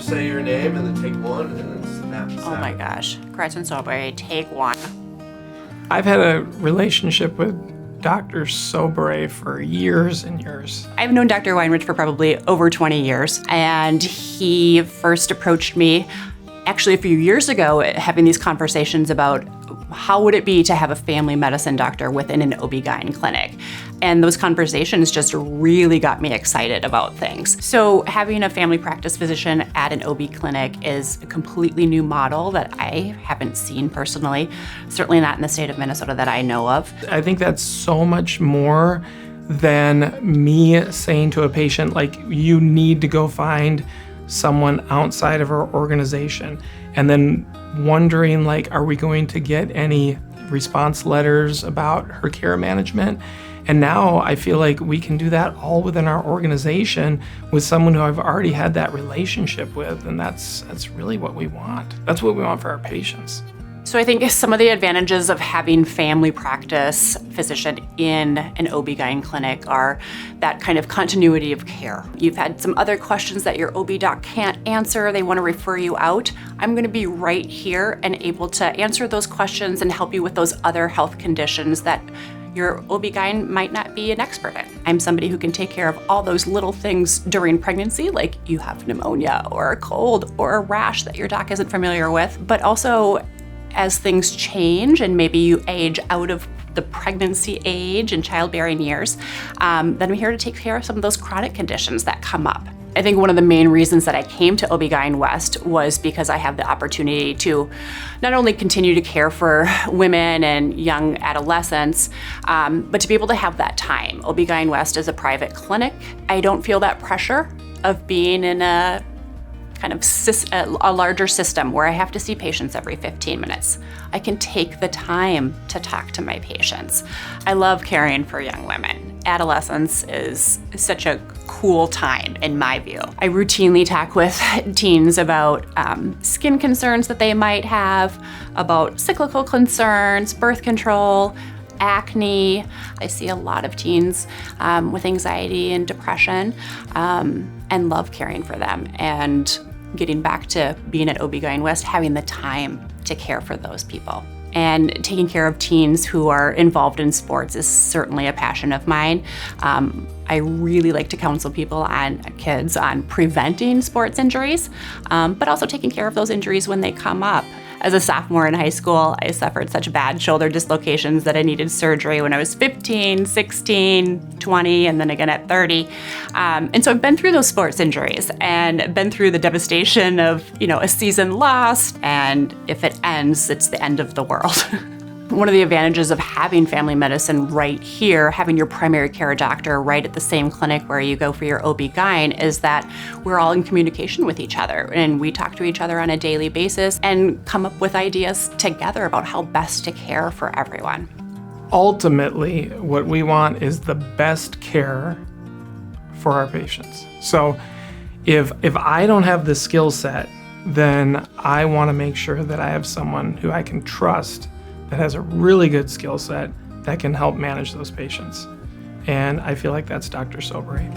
just say your name and then take one and then snap. Oh my gosh. Gretchen Soberay, take one. I've had a relationship with Dr. Soberay for years and years. I've known Dr. Weinrich for probably over 20 years, and he first approached me actually a few years ago having these conversations about how would it be to have a family medicine doctor within an OB/GYN clinic. And those conversations just really got me excited about things. So having a family practice physician at an OB clinic is a completely new model that I haven't seen personally, certainly not in the state of Minnesota that I know of. I think that's so much more than me saying to a patient, like, you need to go find someone outside of our organization, and then wondering, like, are we going to get any response letters about her care management? And now I feel like we can do that all within our organization with someone who I've already had that relationship with, and that's really what we want. That's what we want for our patients. So I think some of the advantages of having family practice physician in an OB/GYN clinic are that kind of continuity of care. You've had some other questions that your OB doc can't answer, they want to refer you out. I'm going to be right here and able to answer those questions and help you with those other health conditions that your OB/GYN might not be an expert in. I'm somebody who can take care of all those little things during pregnancy, like you have pneumonia or a cold or a rash that your doc isn't familiar with, but also as things change and maybe you age out of the pregnancy age and childbearing years, then I'm here to take care of some of those chronic conditions that come up. I think one of the main reasons that I came to OBGYN West was because I have the opportunity to not only continue to care for women and young adolescents, but to be able to have that time. OBGYN West is a private clinic. I don't feel that pressure of being in a kind of a larger system where I have to see patients every 15 minutes. I can take the time to talk to my patients. I love caring for young women. Adolescence is such a cool time in my view. I routinely talk with teens about skin concerns that they might have, about cyclical concerns, birth control, acne. I see a lot of teens with anxiety and depression and love caring for them, and getting back to being at OBGYN West, having the time to care for those people. And taking care of teens who are involved in sports is certainly a passion of mine. I really like to counsel kids on preventing sports injuries, but also taking care of those injuries when they come up. As a sophomore in high school, I suffered such bad shoulder dislocations that I needed surgery when I was 15, 16, 20, and then again at 30. And so I've been through those sports injuries and been through the devastation of, a season lost, and if it ends, it's the end of the world. One of the advantages of having family medicine right here, having your primary care doctor right at the same clinic where you go for your OB/GYN, is that we're all in communication with each other, and we talk to each other on a daily basis and come up with ideas together about how best to care for everyone. Ultimately, what we want is the best care for our patients. So if I don't have the skill set, then I want to make sure that I have someone who I can trust that has a really good skill set that can help manage those patients. And I feel like that's Dr. Soberay.